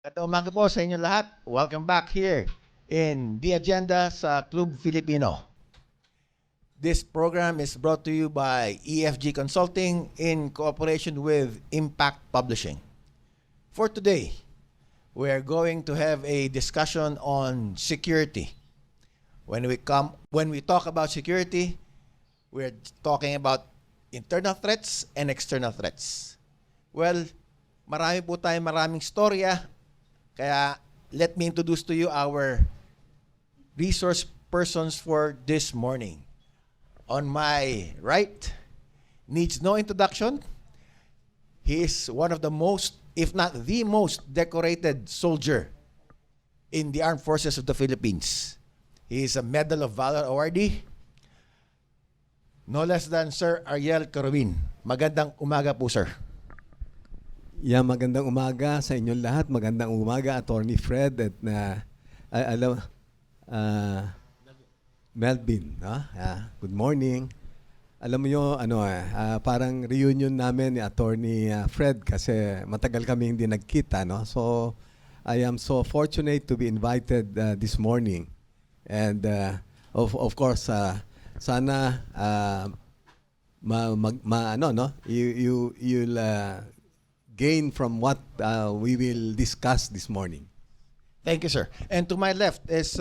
Magandang umaga po sa inyo lahat. Welcome back here in The Agenda sa Club Filipino. This program is brought to you by EFG Consulting in cooperation with Impact Publishing. For today, we are going to have a discussion on security. When we talk about security, we're talking about internal threats and external threats. Well, maraming storya. Kaya let me introduce to you our resource persons for this morning. On my right, needs no introduction. He is one of the most, if not the most decorated soldier in the Armed Forces of the Philippines. He is a Medal of Valor awardee. No less than Sir Ariel Carubin. Magandang umaga po, sir. Magandang umaga sa inyong lahat. Magandang umaga, Attorney Fred at Melvin. No? Good morning. Alam mo yun, parang reunion namin ni Attorney Fred kasi matagal kami hindi nagkita. No? So, I am so fortunate to be invited this morning. And of course, sana you'll gain from what we will discuss this morning. Thank you, sir. And to my left is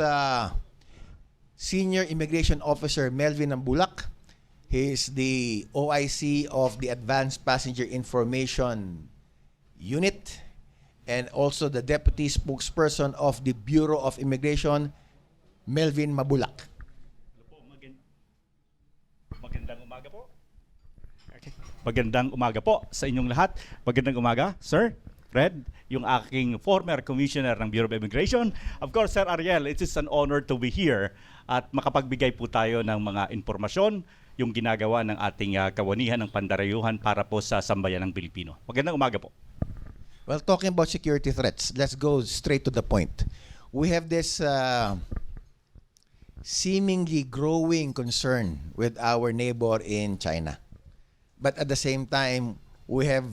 Senior Immigration Officer Melvin Ambulak. He is the OIC of the Advanced Passenger Information Unit and also the Deputy Spokesperson of the Bureau of Immigration, Melvin Mabulak. Magandang umaga po. Magandang umaga po sa inyong lahat. Magandang umaga, Sir Fred, yung aking former commissioner ng Bureau of Immigration. Of course, Sir Ariel, it is an honor to be here at makapagbigay po tayo ng mga impormasyon yung ginagawa ng ating kawanihan ng pandarayuhan para po sa sambayan ng Pilipino. Magandang umaga po. Well, talking about security threats, let's go straight to the point. We have this seemingly growing concern with our neighbor in China. But at the same time, we have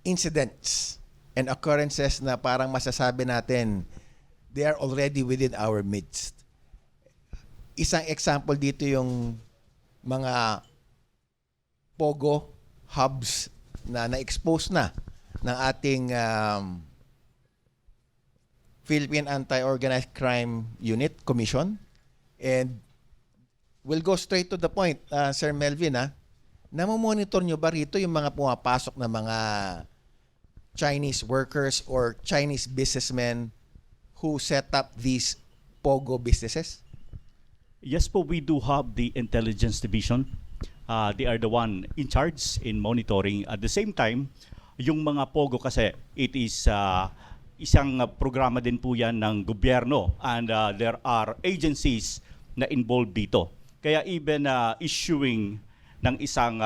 incidents and occurrences na parang masasabi natin they are already within our midst. Isang example dito yung mga POGO hubs na na-expose na ng ating Philippine Anti-Organized Crime Unit Commission. And we'll go straight to the point, Sir Melvin. Namomonitor nyo ba rito yung mga pumapasok na mga Chinese workers or Chinese businessmen who set up these POGO businesses? Yes po, we do have the Intelligence Division. They are the one in charge in monitoring. At the same time, yung mga POGO kasi, it is isang programa din po yan ng gobyerno and there are agencies na involved dito. Kaya even issuing ng isang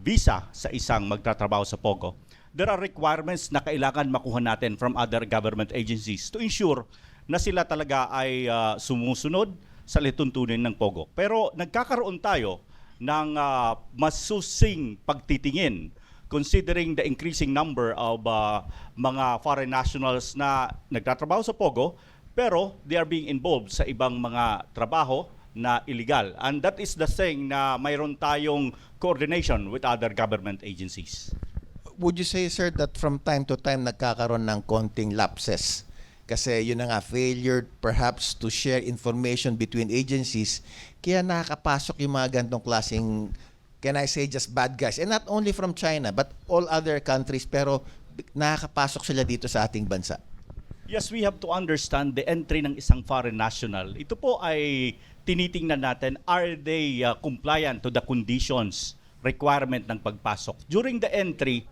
visa sa isang magtatrabaho sa POGO, there are requirements na kailangan makuha natin from other government agencies to ensure na sila talaga ay sumusunod sa lituntunin ng POGO. Pero nagkakaroon tayo ng masusing pagtitingin considering the increasing number of mga foreign nationals na nagtatrabaho sa POGO pero they are being involved sa ibang mga trabaho na illegal. And that is the thing na mayroon tayong coordination with other government agencies. Would you say, sir, that from time to time nagkakaroon ng konting lapses? Kasi yun na nga, failure perhaps to share information between agencies, kaya nakakapasok yung mga gantong klaseng, can I say, just bad guys. And not only from China, but all other countries, pero nakakapasok sila dito sa ating bansa. Yes, we have to understand the entry ng isang foreign national. Ito po ay tinitingnan natin, are they compliant to the conditions, requirement ng pagpasok. During the entry,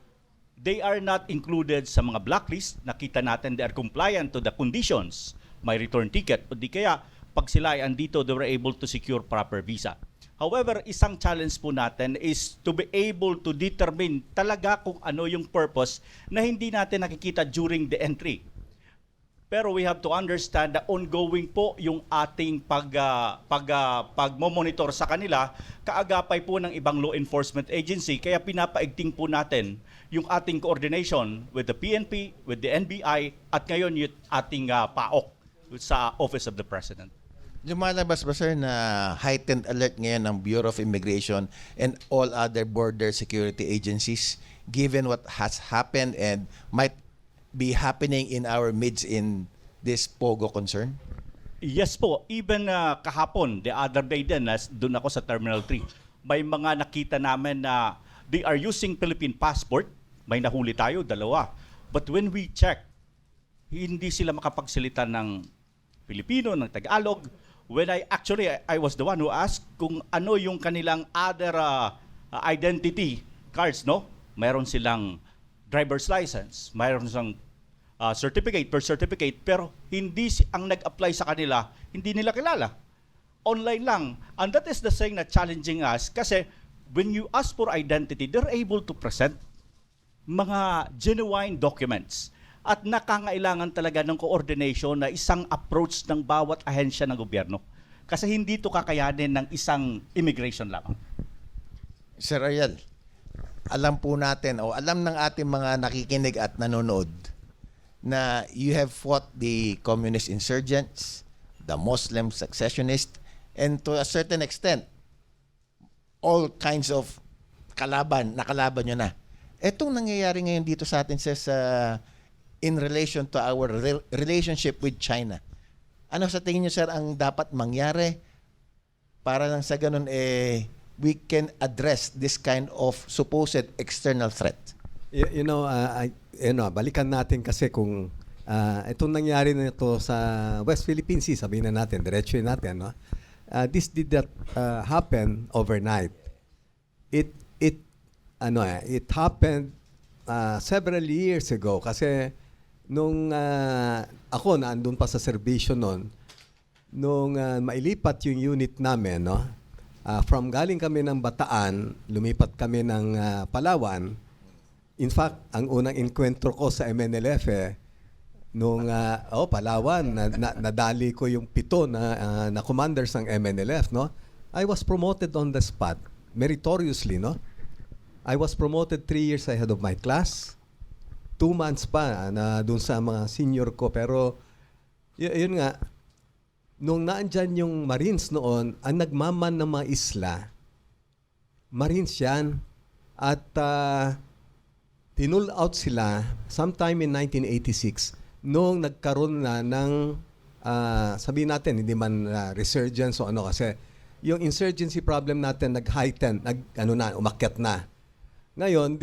they are not included sa mga blacklist. Nakita natin they are compliant to the conditions, may return ticket. O di kaya, pag sila ay andito, they were able to secure proper visa. However, isang challenge po natin is to be able to determine talaga kung ano yung purpose na hindi natin nakikita during the entry. Pero we have to understand na ongoing po yung ating pagmomonitor sa kanila, kaagapay po ng ibang law enforcement agency. Kaya pinapaigting po natin yung ating coordination with the PNP, with the NBI, at ngayon yung ating PAOK sa Office of the President. Lumalabas ba, sir, na heightened alert ngayon ng Bureau of Immigration and all other border security agencies given what has happened and might be happening in our midst in this POGO concern? Yes po, even kahapon, the other day din, doon ako sa Terminal 3, may mga nakita namin na they are using Philippine passport. May nahuli tayo, 2. But when we check, hindi sila makapagsalita ng Filipino, ng Tagalog. When I was the one who asked kung ano yung kanilang other identity cards, no? Mayroon silang driver's license, mayroon silang certificate, birth certificate, pero hindi ang nag-apply sa kanila, hindi nila kilala. Online lang. And that is the thing na challenging us kasi when you ask for identity, they're able to present mga genuine documents. At nakangailangan talaga ng coordination na isang approach ng bawat ahensya ng gobyerno. Kasi hindi ito kakayanin ng isang immigration lamang. Sir Ariel, alam po natin o alam ng ating mga nakikinig at nanonood na you have fought the communist insurgents, the Muslim secessionists, and to a certain extent, all kinds of nakalaban nyo na. Etong nangyayari ngayon dito sa atin, sir, in relation to our relationship with China. Ano sa tingin nyo, sir, ang dapat mangyari para lang sa ganun, we can address this kind of supposed external threat? Balikan natin kasi kung itong nangyari na ito sa West Philippine Sea, sabihin na natin, diretso natin, no? This did not happen overnight. It happened several years ago kasi nung ako naandun pa sa serbisyo noon, nung mailipat yung unit namin, no? From galing kami ng Bataan, lumipat kami ng Palawan. In fact, ang unang enkwentro ko sa MNLF nung Palawan, nadali ko yung 7 na commanders ng MNLF, no? I was promoted on the spot, meritoriously, no? I was promoted 3 years ahead of my class. 2 months pa na dun sa mga senior ko, pero yun nga, nung naandyan yung Marines noon, ang nagmaman ng mga isla, Marines yan, at tinull out sila sometime in 1986 nung nagkaroon na ng sabihin natin hindi man resurgence o ano, kasi yung insurgency problem natin nag-heighten, umakyat na. Ngayon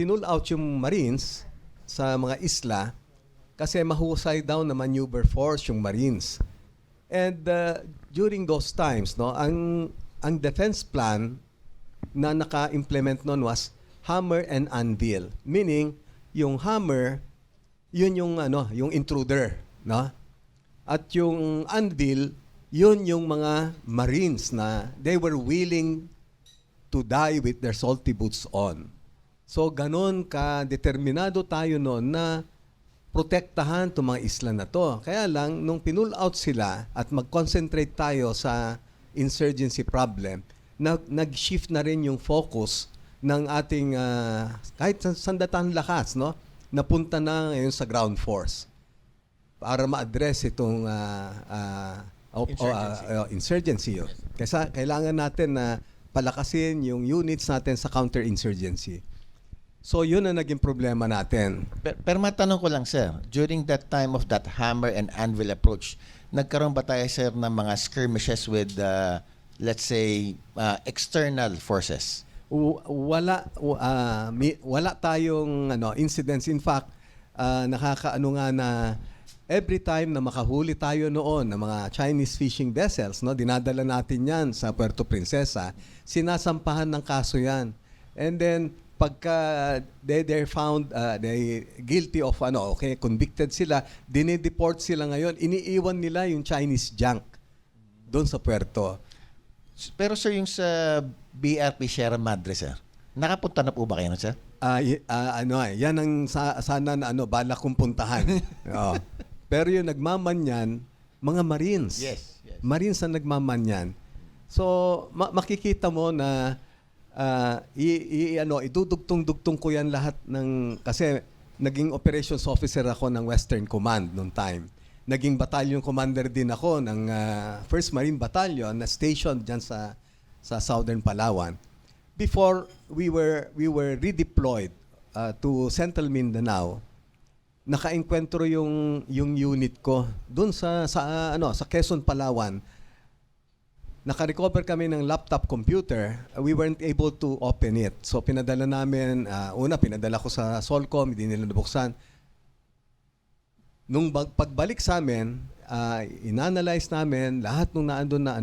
pinull out yung Marines sa mga isla kasi mahusay daw na maneuver force yung Marines. And during those times, no, ang defense plan na naka-implement noon was hammer and anvil. Meaning, yung hammer, yun yung intruder, no? At yung anvil, yun yung mga Marines na they were willing to die with their salty boots on. So, ganon ka-determinado tayo noon na protektahan itong mga isla na to. Kaya lang, nung pinull out sila at mag-concentrate tayo sa insurgency problem, nag-shift na rin yung focus ng ating kahit sandatan lakas, no, napunta na ngayon sa ground force para ma-address itong insurgency. Kasi kailangan natin na palakasin yung units natin sa counter-insurgency. So yun ang naging problema natin. Pero matanong ko lang, sir, during that time of that hammer and anvil approach, nagkaroon ba tayo, sir, ng mga skirmishes with, let's say, external forces? Wala tayong incidents. In fact, nakakaano nga na every time na makahuli tayo noon ng mga Chinese fishing vessels, no, dinadala natin yan sa Puerto Princesa, sinasampahan ng kaso yan. And then pagka they're found they guilty of convicted sila, dinideport sila ngayon, iniiwan nila yung Chinese junk doon sa puerto. Pero sir, yung sa BRP Sierra Madre, sir, nakapunta na po ba kayo, sir? Yan ang sana na balak kong puntahan. Oo. Pero yung nagmamanyan, mga Marines. Yes. Marines ang nagmamanyan. So, makikita mo na idudugtong-dugtong ko yan lahat kasi naging operations officer ako ng Western Command noong time. Naging battalion commander din ako ng 1st Marine Battalion na stationed dyan sa Southern Palawan. Before we were redeployed to Central Mindanao, naka-enkwentro yung unit ko doon sa Quezon, Palawan. Naka-recover kami ng laptop computer. We weren't able to open it. So pinadala namin, pinadala ko sa Solcom, hindi nila nabuksan. Nung pagbalik sa amin, inanalyze namin lahat nung naandun na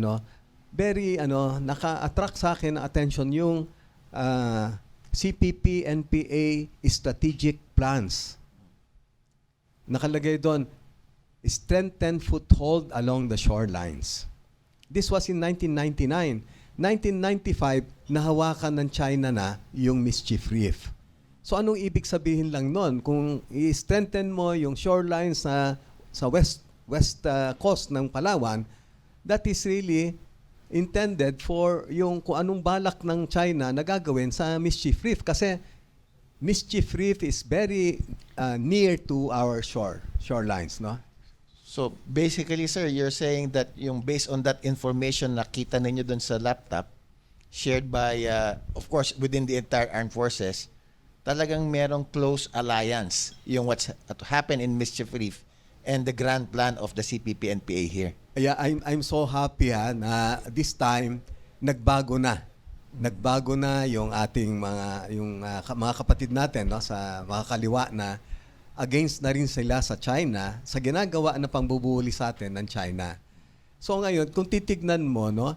naka-attract sa akin ng attention yung CPP, NPA strategic plans. Nakalagay doon, strengthen foothold along the shorelines. This was in 1999. 1995, nahawakan ng China na yung Mischief Reef. So anong ibig sabihin lang nun? Kung i-strengthen mo yung shorelines sa west coast ng Palawan, that is really intended for yung kung anong balak ng China na gagawin sa Mischief Reef. Kasi Mischief Reef is very near to our shorelines, no? So basically, sir, you're saying that yung based on that information nakita ninyo dun sa laptop, shared by, of course, within the entire armed forces, talagang merong close alliance yung what's happened in Mischief Reef and the grand plan of the CPP-NPA here. Yeah, I'm so happy na this time nagbago na. Nagbago na yung ating mga kapatid natin, no, sa mga kaliwa na against na rin sila sa China sa ginagawa na pambubuli sa atin ng China. So ngayon, kung titignan mo, no,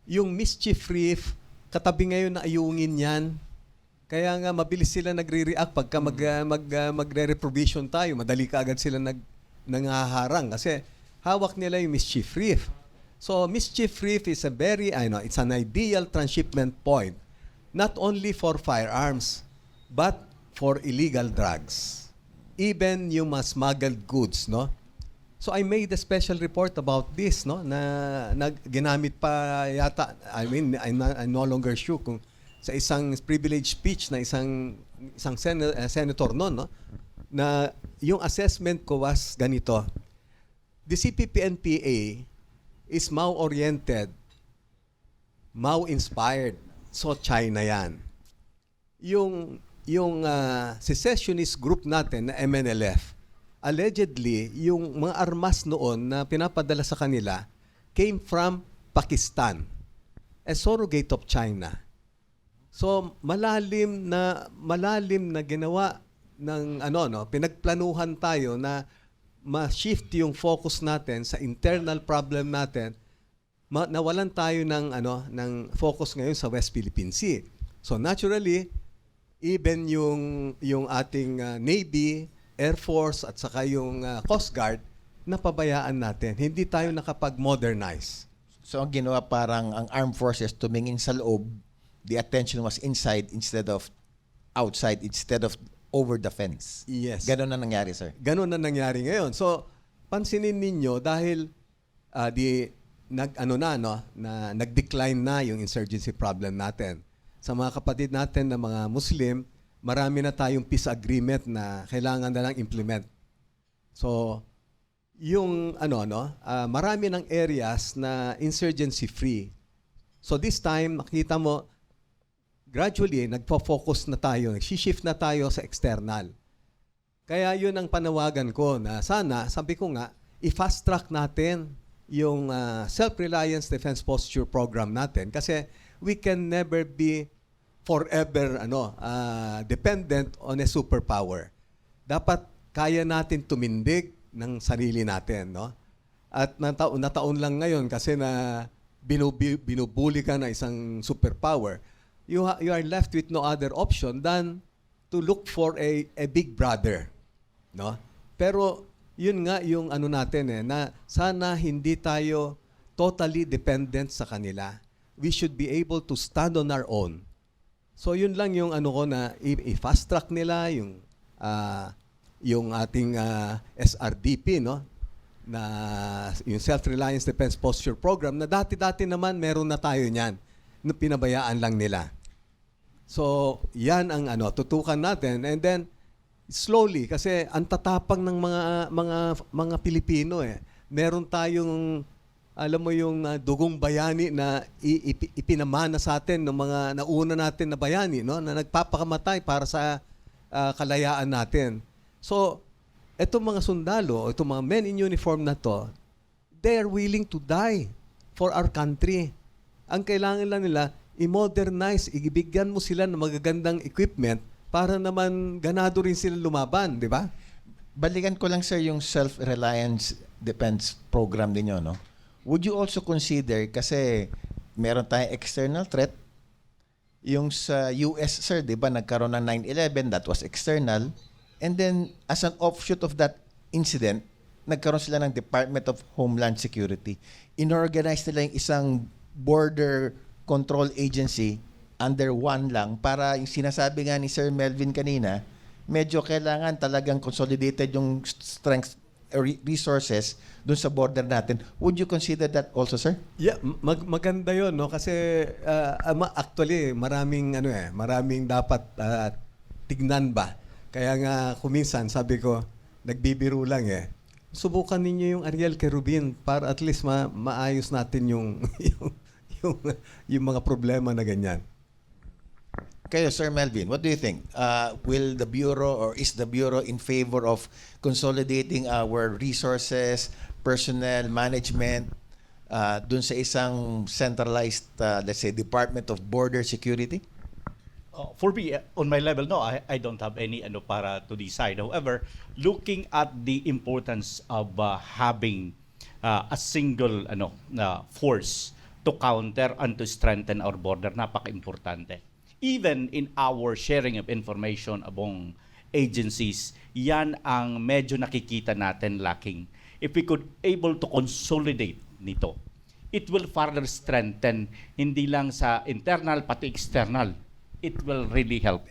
yung Mischief Reef, katabi ngayon na ayungin yan. Kaya nga mabilis sila nagre-react pagka magre-reprovision tayo, madali ka agad sila nangaharang kasi hawak nila yung Mischief Reef. So Mischief Reef is it's an ideal transshipment point not only for firearms but for illegal drugs. Even yung mga smuggled goods, no? So I made a special report about this, no? Na ginamit pa yata, I'm no longer sure kung sa isang privileged speech na isang senator noon, no? Na yung assessment ko was ganito. The CPP-NPA is Mao-oriented, Mao-inspired. So China yan. Yung secessionist group natin na MNLF, allegedly, yung mga armas noon na pinapadala sa kanila came from Pakistan, a surrogate of China. So malalim na ginawa ng pinagplanuhan tayo na ma-shift yung focus natin sa internal problem natin. Nawalan tayo ng focus ngayon sa West Philippine Sea. So naturally, even yung ating Navy, Air Force at saka yung Coast Guard, napabayaan natin. Hindi tayo nakapag-modernize. So ang ginawa parang ang armed forces tumingin sa loob, the attention was inside instead of outside, instead of over the fence. Yes. Ganon na nangyari, sir. Ganon na nangyari ngayon. So, pansinin ninyo dahil nag-decline na yung insurgency problem natin. Sa mga kapatid natin na mga Muslim, marami na tayong peace agreement na kailangan na lang implement. So, yung marami ng areas na insurgency free. So this time, makita mo, gradually, nagpo-focus na tayo, nag-shift na tayo sa external. Kaya yun ang panawagan ko na sana, sabi ko nga, i-fast track natin yung self-reliance defense posture program natin kasi we can never be forever dependent on a superpower. Dapat kaya natin tumindig ng sarili natin, no? At nataon lang ngayon kasi na binubuli ka na isang superpower. You are left with no other option than to look for a big brother, no? Pero yun nga yung natin na sana hindi tayo totally dependent sa kanila. We should be able to stand on our own. So yun lang yung ano ko na i-fast track nila yung ating SRDP, no? Na yung Self-Reliance Defense Posture Program na dati-dati naman meron na tayo niyan. No, pinabayaan lang nila. So, yan ang tutukan natin, and then slowly kasi ang tatapang ng mga Pilipino eh. Meron tayong alam mo yung dugong bayani na ipinamana sa atin ng mga nauna natin na bayani, no, na nagpapakamatay para sa kalayaan natin. So, etong mga sundalo, itong mga men in uniform na to, they are willing to die for our country. Ang kailangan lang nila, i-modernize, ibigyan mo sila ng magagandang equipment para naman ganado rin sila lumaban, di ba? Balikan ko lang, sir, yung Self-Reliance Defense Program ninyo, no? Would you also consider, kasi meron tayong external threat, yung sa US, sir, di ba, nagkaroon ng 9/11, that was external, and then as an offshoot of that incident, nagkaroon sila ng Department of Homeland Security. Inorganize nila yung isang border control agency under one lang para yung sinasabi nga ni Sir Melvin kanina, medyo kailangan talagang consolidated yung strength resources dun sa border natin. Would you consider that also, sir? Yeah, maganda 'yon, no, kasi actually maraming dapat tignan ba. Kaya nga kuminsan sabi ko, nagbibiro lang eh. Subukan ninyo yung Ariel Kerubin para at least maayos natin yung mga problema na ganyan. Kayo, Sir Melvin, what do you think? Will the Bureau or is the Bureau in favor of consolidating our resources, personnel, management dun sa isang centralized, let's say, Department of Border Security? For me, on my level, no, I don't have any para to decide. However, looking at the importance of having a single force to counter and to strengthen our border, napaka-importante. Even in our sharing of information among agencies, yan ang medyo nakikita natin lacking. If we could able to consolidate nito, it will further strengthen hindi lang sa internal pati external. It will really help.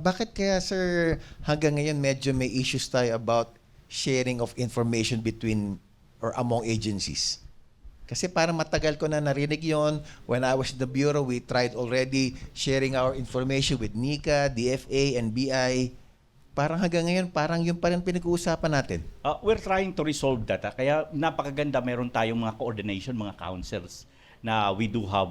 Bakit kaya, sir, hanggang ngayon medyo may issues tayo about sharing of information between or among agencies? Kasi parang matagal ko na narinig yon. When I was in the Bureau, we tried already sharing our information with NICA, DFA, and BI. Parang hanggang ngayon, parang yun pa rin pinag-uusapan natin. We're trying to resolve that. Kaya napakaganda, meron tayong mga coordination, mga councils na we do have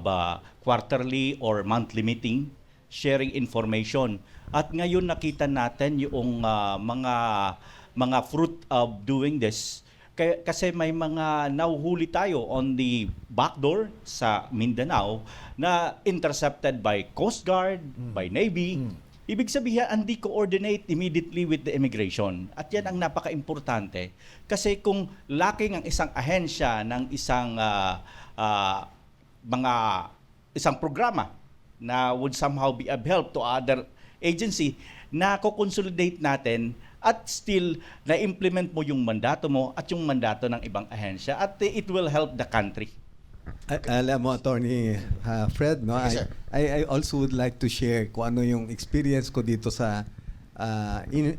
quarterly or monthly meeting sharing information. At ngayon nakita natin yung mga fruit of doing this. Kasi may mga nahuhuli tayo on the back door sa Mindanao na intercepted by Coast Guard, by Navy. Ibig sabihin, hindi coordinate immediately with the immigration. At yan ang napaka-importante. Kasi kung lacking ang isang ahensya ng isang isang programa na would somehow be of help to other agency, na ko-consolidate natin at still na-implement mo yung mandato mo at yung mandato ng ibang ahensya at it will help the country. Alam mo, Attorney Fred, no? Yes, sir. I also would like to share kung ano yung experience ko dito sa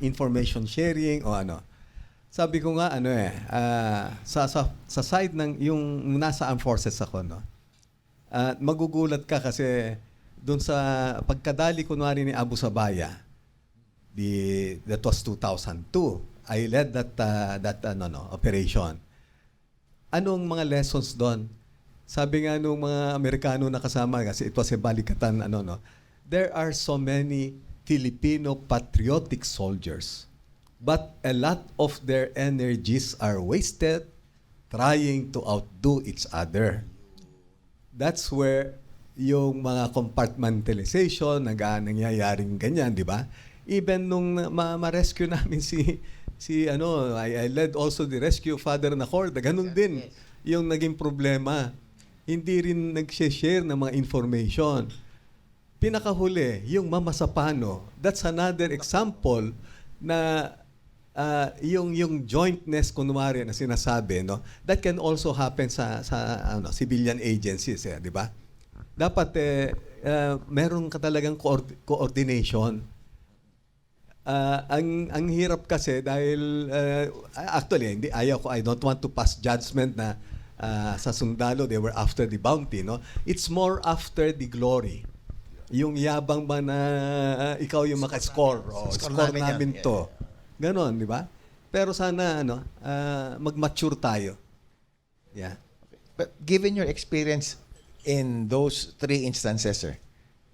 information sharing o ano. Sabi ko nga sa side ng yung nasa armed forces ako, no. Magugulat ka kasi doon sa pagkadali kunwari ni Abu Sabaya, that was 2002. I led that operation. Anong mga lessons doon? Sabi nga nung mga Amerikano na kasama, kasi it was a balikatan, there are so many Filipino patriotic soldiers, but a lot of their energies are wasted trying to outdo each other. That's where yung mga compartmentalization nangyayaring ganyan, di ba? Even nung ma-rescue namin I led also the rescue Father Nacorda, ganun din yung naging problema. Hindi rin nag-share ng mga information. Pinakahuli, yung Mama Sapano, that's another example na yung jointness kunwari na sinasabi, no, that can also happen sa civilian agencies, di ba? dapat meron ka talagang coordination. Ang hirap kasi dahil actually hindi I don't want to pass judgment na sa sundalo they were after the bounty, no. It's more after the glory, yung yabang ba na ikaw yung maka-score, score namin yan. to, ganon, di ba? Pero sana mag-mature tayo. Yeah. But given your experience in those three instances, sir,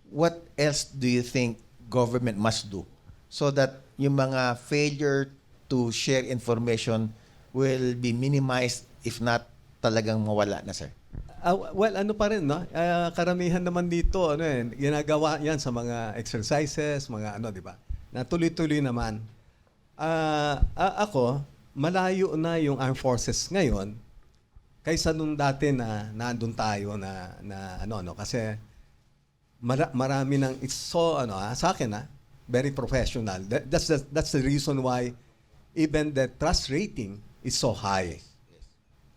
what else do you think government must do so that yung mga failure to share information will be minimized, if not talagang mawala na, sir? Well, ano pa rin, no? Karamihan naman dito, ginagawa yan sa mga exercises, mga di ba? Na tuloy-tuloy naman. Ako, malayo na yung armed forces ngayon kaysa nung dati na nandun tayo kasi marami ng it's so sa akin very professional. That's the reason why even the trust rating is so high.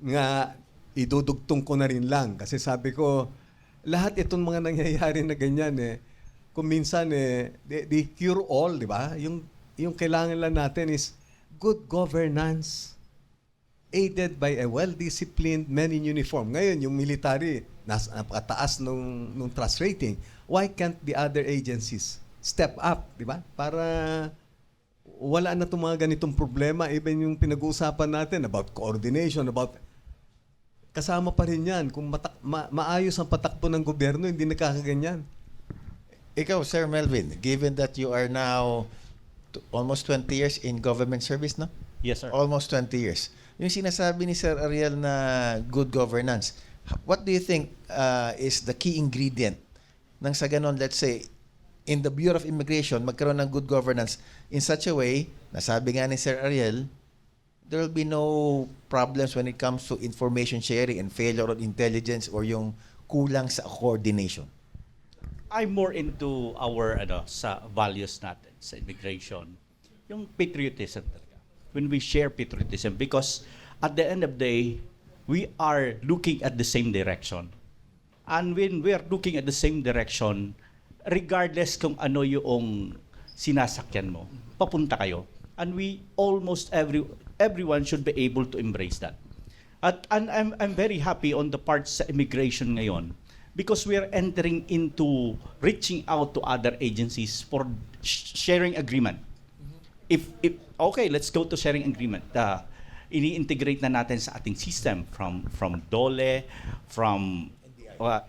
Nga idudugtong ko na rin lang kasi sabi ko lahat itong mga nangyayari na ganyan kung minsan they cure all, di ba? Yung kailangan lang natin is good governance aided by a well-disciplined men in uniform. Ngayon, yung military, napakataas nung trust rating. Why can't the other agencies step up, di ba? Para wala na itong mga ganitong problema. Even yung pinag-uusapan natin about coordination, about kasama pa rin yan. Kung maayos ang patakbo ng gobyerno, hindi nakakaganyan. Ikaw, Sir Melvin, given that you are now almost 20 years in government service, no? Yes, sir. Almost 20 years. Yung sinasabi ni Sir Ariel na good governance, what do you think is the key ingredient nang sa ganon, let's say, in the Bureau of Immigration, magkaroon ng good governance in such a way, nasabi nga ni Sir Ariel, there will be no problems when it comes to information sharing and failure of intelligence or yung kulang sa coordination? I'm more into our sa values natin sa immigration. Yung patriotism talaga. When we share patriotism, because at the end of the day, we are looking at the same direction. And when we are looking at the same direction, regardless kung ano yung sinasakyan mo, papunta kayo. And we almost everyone should be able to embrace that. And I'm very happy on the part sa immigration ngayon because we are entering into reaching out to other agencies for sharing agreement. If okay, let's go to sharing agreement. Ini-integrate na natin sa ating system from DOLE, from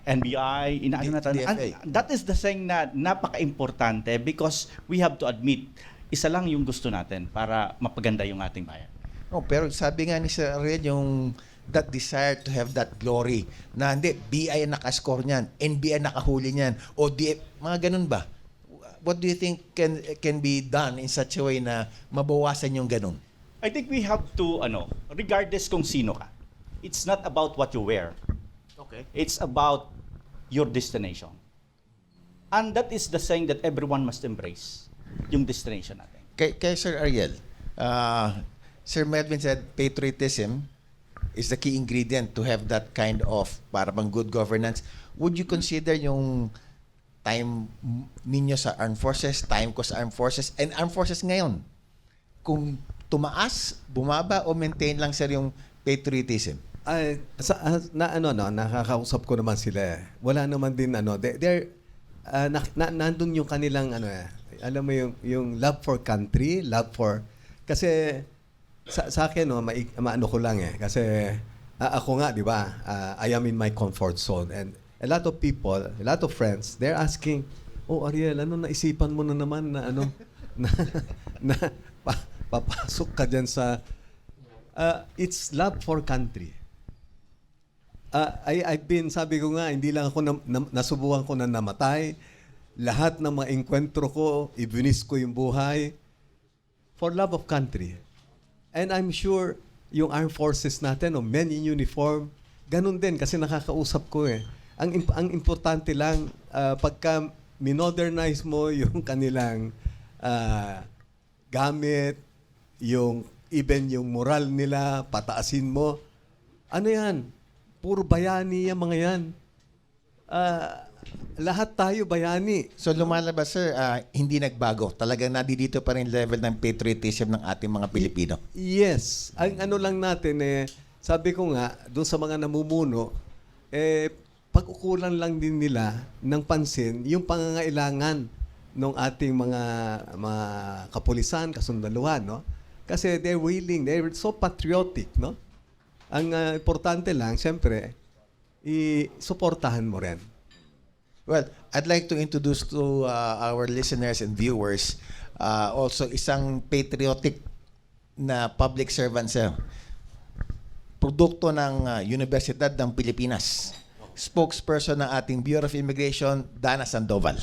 NBI, natin. DFA. And that is the thing na napaka-importante because we have to admit, isa lang yung gusto natin para mapaganda yung ating bayan. Oh, pero sabi nga ni Sir Ariel, yung that desire to have that glory, na hindi, BI ang nakascore niyan, NBI nakahuli niyan, o DF, mga ganun ba? What do you think can be done in such a way na mabawasan yung ganun? I think we have to, regardless kung sino ka, it's not about what you wear. Okay. It's about your destination. And that is the thing that everyone must embrace, yung destination natin. Kay Sir Ariel, Sir Melvin said patriotism is the key ingredient to have that kind of para bang good governance. Would you consider yung time ninyo sa armed forces, time ko sa armed forces, and armed forces ngayon, kung tumaas, bumaba, o maintain lang, sir, yung patriotism? Nakakausap ko naman sila. Wala naman din they're nandun yung kanilang alam mo yung love for country, love for kasi sa akin maano ko lang kasi ako nga, di ba, I am in my comfort zone and a lot of people, a lot of friends, they're asking, "Oh, Ariel, ano naisipan mo na naman na papasok ka diyan sa it's love for country." I've been, sabi ko nga, hindi lang ako nasubukan ko na namatay. Lahat ng mga enkwentro ko, ibinis ko yung buhay for love of country. And I'm sure yung armed forces natin, men in uniform, ganun din kasi nakakausap ko Ang importante lang, pagka minodernize mo yung kanilang gamit, even yung moral nila, pataasin mo, ano yan? Puro bayani yung mga yan. lahat tayo bayani. So lumalabas sir, hindi nagbago. Talagang nandito pa rin level ng patriotism ng ating mga Pilipino. Yes. Ang ano lang natin sabi ko nga, doon sa mga namumuno, pag-ukulan lang din nila ng pansin yung pangangailangan ng ating mga kapulisan, kasundaluhan, no? Kasi they're willing, they're so patriotic, no? Ang importante lang, siyempre, i-suportahan mo rin. Well, I'd like to introduce to our listeners and viewers also isang patriotic na public servant sir. Produkto ng Universidad ng Pilipinas. Spokesperson ng ating Bureau of Immigration, Dana Sandoval.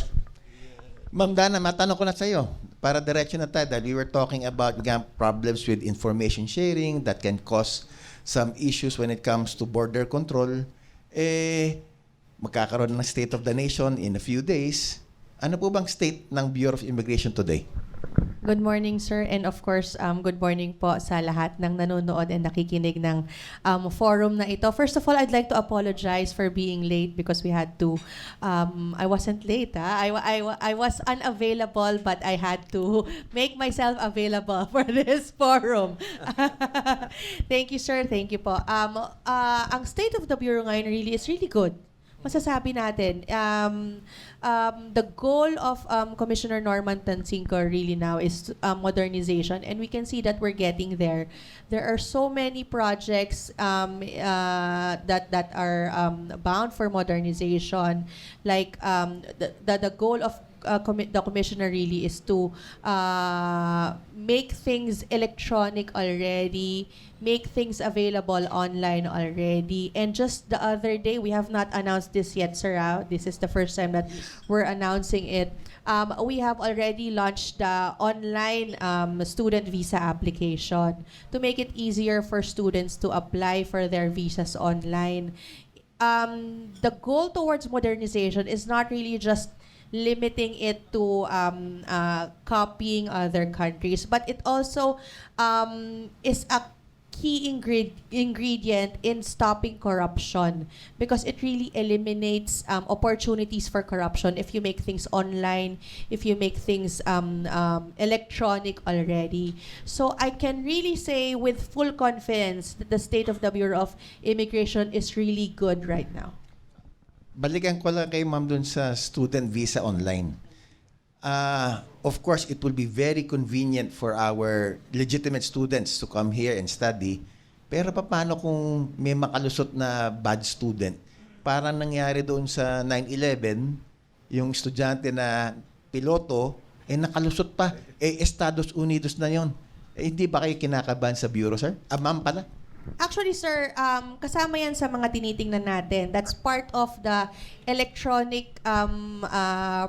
Ma'am Dana, matanong ko na sa iyo para diretso na tayo dahil we were talking about problems with information sharing that can cause some issues when it comes to border control. Magkakaroon ng State of the Nation in a few days. Ano po bang state ng Bureau of Immigration today? Good morning, sir. And of course, good morning po sa lahat ng nanonood and nakikinig ng forum na ito. First of all, I'd like to apologize for being late because we had to, I wasn't late. I was unavailable but I had to make myself available for this forum. Thank you, sir. Thank you po. Ang state of the Bureau ngayon is really good. Masasabi natin, the goal of Commissioner Norman Tansinco really now is modernization, and we can see that we're getting there. There are so many projects that are bound for modernization, like the goal of the commissioner really is to make things electronic already, make things available online already. And just the other day, we have not announced this yet, sir. This is the first time that we're announcing it. We have already launched the online student visa application to make it easier for students to apply for their visas online. The goal towards modernization is not really just limiting it to copying other countries, but it also is a key ingredient in stopping corruption, because it really eliminates opportunities for corruption if you make things online, if you make things electronic already. So I can really say with full confidence that the state of the Bureau of Immigration is really good right now. Balikan ko lang kay ma'am dun sa student visa online. Of course, it will be very convenient for our legitimate students to come here and study. Pero paano kung may makalusot na bad student? Parang nangyari doon sa 9/11, yung estudyante na piloto, nakalusot pa. Estados Unidos na yon. Hindi ba kayo kinakabahan sa bureau, sir? Ma'am pala? Actually, sir, kasama yan sa mga tinitingnan natin. That's part of the electronic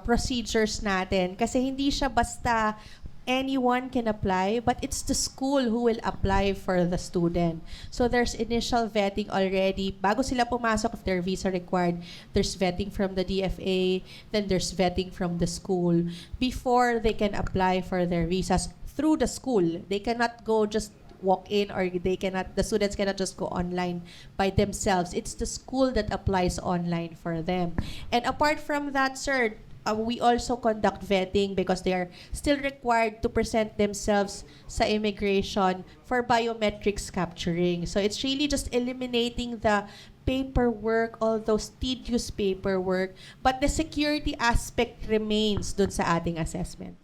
procedures natin. Kasi hindi siya basta anyone can apply, but it's the school who will apply for the student. So there's initial vetting already. Bago sila pumasok, if their visa required, there's vetting from the DFA, then there's vetting from the school before they can apply for their visas through the school. They cannot go just walk in, or the students cannot just go online by themselves. It's the school that applies online for them. And apart from that, sir, we also conduct vetting because they are still required to present themselves sa immigration for biometrics capturing. So it's really just eliminating the paperwork, all those tedious paperwork, but the security aspect remains dun sa ating assessment.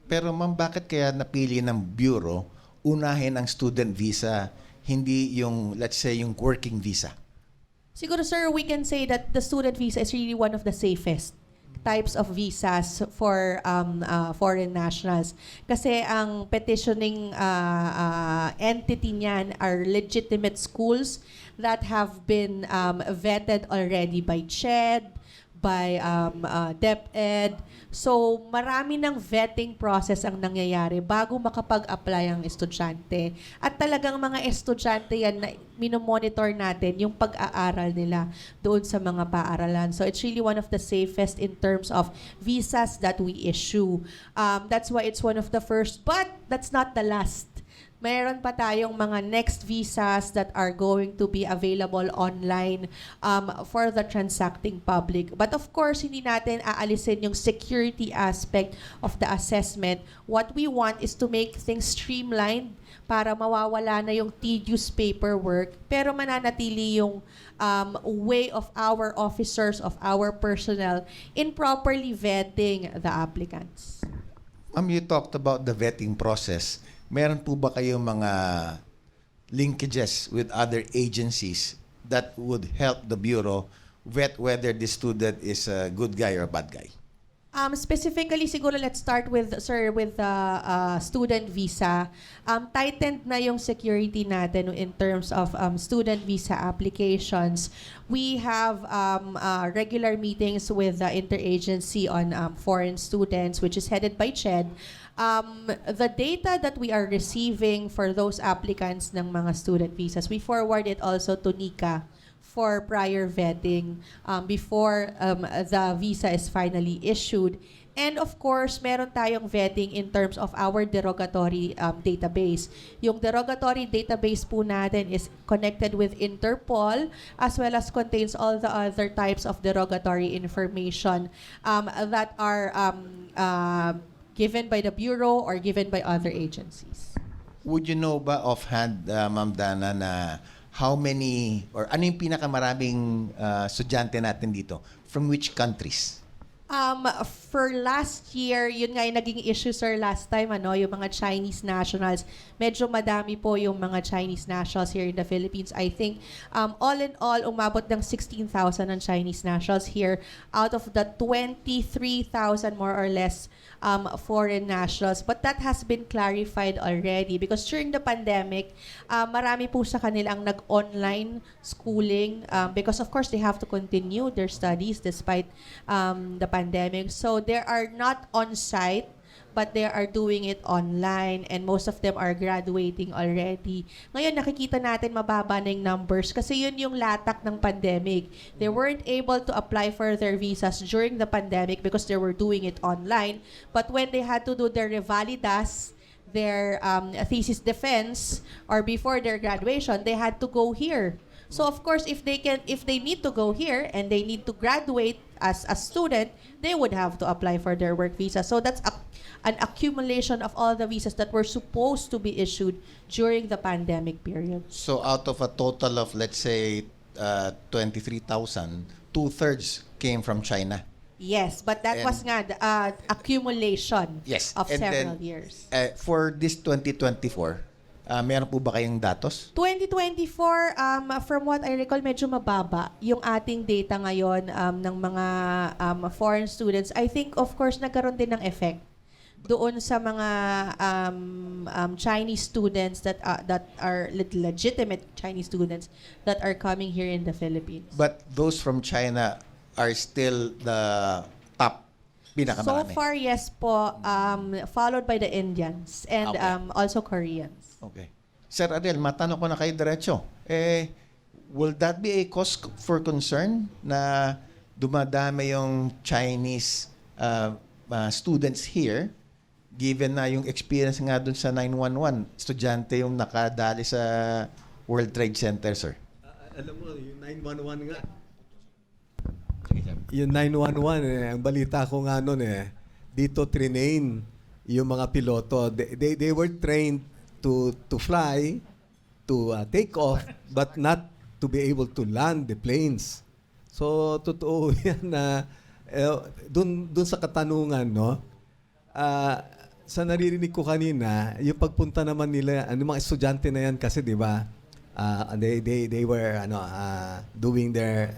Pero ma'am, bakit kaya napili ng bureau unahin ang student visa, hindi yung, let's say, yung working visa? Siguro, sir, we can say that the student visa is really one of the safest types of visas for foreign nationals. Kasi ang petitioning entity niyan are legitimate schools that have been vetted already by CHED, by DepEd. So, marami ng vetting process ang nangyayari bago makapag-apply ang estudyante. At talagang mga estudyante yan na minomonitor natin yung pag-aaral nila doon sa mga paaralan. So, it's really one of the safest in terms of visas that we issue. That's why it's one of the first, but that's not the last Mayroon pa tayong mga next visas that are going to be available online for the transacting public. But of course, hindi natin aalisin yung security aspect of the assessment. What we want is to make things streamlined para mawawala na yung tedious paperwork, pero mananatili yung way of our officers, of our personnel in properly vetting the applicants. You talked about the vetting process. Meron po ba kayong mga linkages with other agencies that would help the Bureau vet whether the student is a good guy or a bad guy? Specifically, siguro let's start with, sir, with the student visa. Tightened na yung security natin in terms of student visa applications. We have regular meetings with the interagency on foreign students, which is headed by CHED. The data that we are receiving for those applicants ng mga student visas, we forward it also to NICA for prior vetting before the visa is finally issued. And of course, meron tayong vetting in terms of our derogatory database. Yung derogatory database po natin is connected with Interpol as well as contains all the other types of derogatory information that are given by the Bureau or given by other agencies. Would you know ba offhand, Ma'am Dana, na how many or ano yung pinakamaraming estudyante natin dito? From which countries? For last year, yun nga yung naging issue, sir, last time, yung mga Chinese nationals. Medyo madami po yung mga Chinese nationals here in the Philippines. I think, all in all, umabot ng 16,000 ang Chinese nationals here out of the 23,000 more or less foreign nationals. But that has been clarified already because during the pandemic, marami po sa kanilang nag-online schooling because of course they have to continue their studies despite the pandemic. So they are not on-site, but they are doing it online and most of them are graduating already. Ngayon, nakikita natin mababa na yung numbers kasi yun yung latak ng pandemic. They weren't able to apply for their visas during the pandemic because they were doing it online. But when they had to do their revalidas, their thesis defense, or before their graduation, they had to go here. So of course, if they need to go here and they need to graduate as a student, they would have to apply for their work visa. So that's an accumulation of all the visas that were supposed to be issued during the pandemic period. So out of a total of, let's say, 23,000, 2/3 came from China. Yes, but that And- was nga the accumulation Yes. of And several then, years. For this 2024, meron po ba kayong datos? 2024, from what I recall, medyo mababa yung ating data ngayon ng mga foreign students. I think, of course, nagkaroon din ng effect doon sa mga Chinese students that are legitimate Chinese students that are coming here in the Philippines. But those from China are still the top So pinakamarami. far, yes po, followed by the Indians and Okay. also Koreans. Okay. Sir Adel, matanong ko na kayo diretso. Will that be a cause for concern na dumadami yung Chinese students here given na yung experience nga dun sa 911, estudyante yung nakadali sa World Trade Center, sir? Alam mo, yung 911 nga. Yung 911, ang balita ko nga nun dito trinain yung mga piloto. They were trained to fly, to take off, but not to be able to land the planes. So, totoo yan na dun sa katanungan, no? Sa naririnig ko kanina, yung pagpunta naman nila, mga estudyante na yan kasi, di ba? They were doing their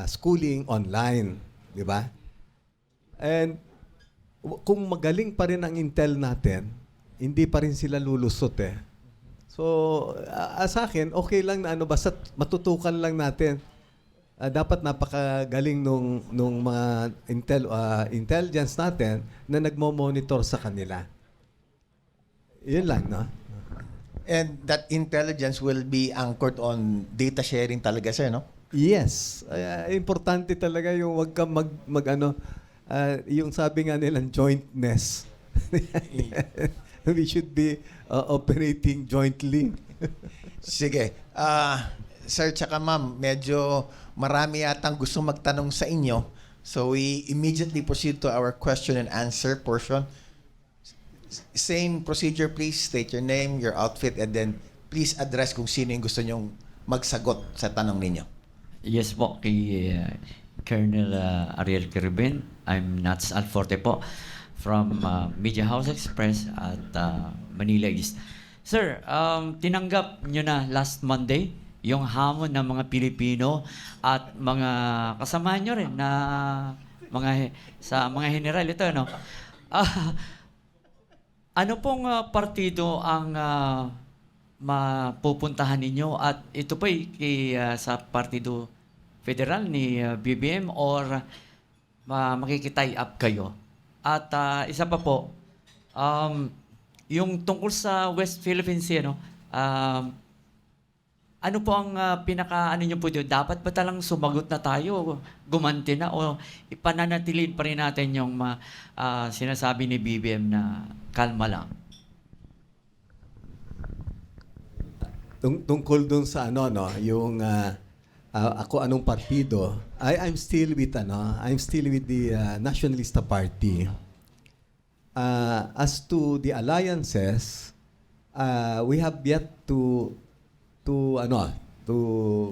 schooling online, di ba? And kung magaling pa rin ang intel natin, hindi pa rin sila lulusot So, sa akin, okay lang na basta matutukan lang natin. Dapat napakagaling nung mga intelligence natin na nagmo-monitor sa kanila. Yun lang, no? And that intelligence will be anchored on data sharing talaga, sir, no? Yes. Importante talaga yung wag kang yung sabi nga nilang jointness. we should be operating jointly. Sige. Sir, tsaka ma'am, medyo marami yatang gusto magtanong sa inyo. So we immediately proceed to our question and answer portion. Same procedure, please. State your name, your outfit, and then please address kung sino yung gusto nyong magsagot sa tanong ninyo. Yes po, kay Colonel Ariel Quiribin. I'm Nats Alforte po from Media House Express at Manila East. Sir, tinanggap nyo na last Monday yung hamon ng mga Pilipino at mga kasama nyo rin na sa mga general ito, no? Ano pong partido ang mapupuntahan ninyo at ito po sa partido federal ni BBM or makikitay up kayo? At isa pa po, yung tungkol sa West Philippine Sea, no? Ano po ang ano nyo po doon? Dapat ba talang sumagot na tayo, gumanti na, o ipananatilin pa rin natin yung sinasabi ni BBM na kalma lang? Tungkol dun sa yung ako anong partido, I'm still with the Nationalista Party. As to the alliances, we have yet to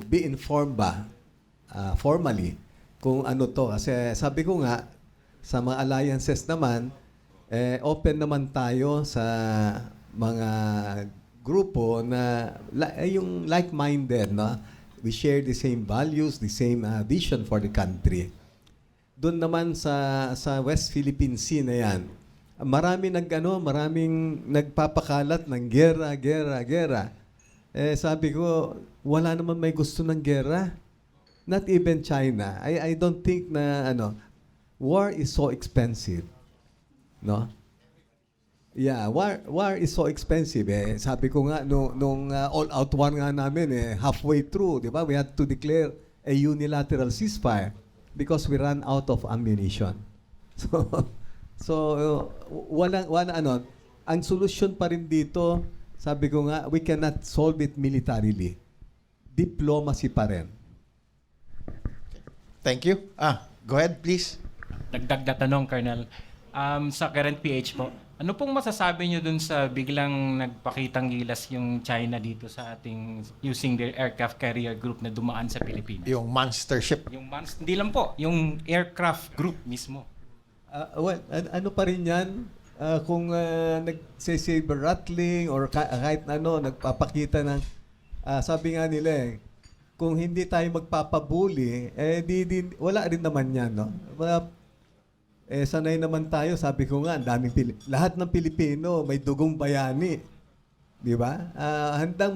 be informed ba formally kung ano to, kasi sabi ko nga sa mga alliances naman open naman tayo sa mga grupo na yung like-minded, no? We share the same values, the same vision for the country. Doon naman sa West Philippine Sea na yan, maraming nagpapakalat ng gera. Sabi ko, wala naman may gusto ng gera. Not even China. I don't think na war is so expensive. No? Yeah, war is so expensive. Sabi ko nga, nung all-out war nga namin, halfway through, di ba? We had to declare a unilateral ceasefire because we ran out of ammunition. So ang solusyon pa rin dito, sabi ko nga, we cannot solve it militarily. Diplomacy pa rin. Thank you. Go ahead, please. Dagdag na tanong, Colonel. Sa current PH po, ano pong masasabi nyo dun sa biglang nagpakitang gilas yung China dito sa ating using their aircraft carrier group na dumaan sa Pilipinas? Yung monster ship. Hindi lang po, yung aircraft group mismo. Ano pa rin yan? Kung nagsasaber rattling or kahit nagpapakita ng sabi nga nila kung hindi tayo magpapabuli, wala rin naman yan, no? Sanay naman tayo, sabi ko nga, lahat ng Pilipino may dugong bayani. Di ba? Handang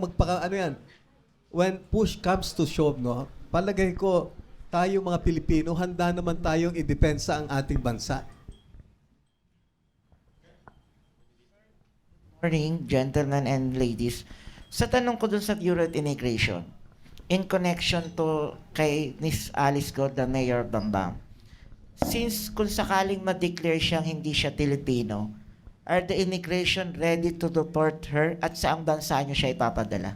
when push comes to shove, no? Palagay ko, tayo mga Pilipino, handa naman tayong idepensa ang ating bansa. Morning, gentlemen and ladies. Sa tanong ko dun sa Bureau of Immigration, in connection to kay Miss Alice God, the Mayor of Bambang, since kung sakaling ma-declare siyang hindi siya Filipino, are the immigration ready to deport her at saang bansa niyo siya ipapadala?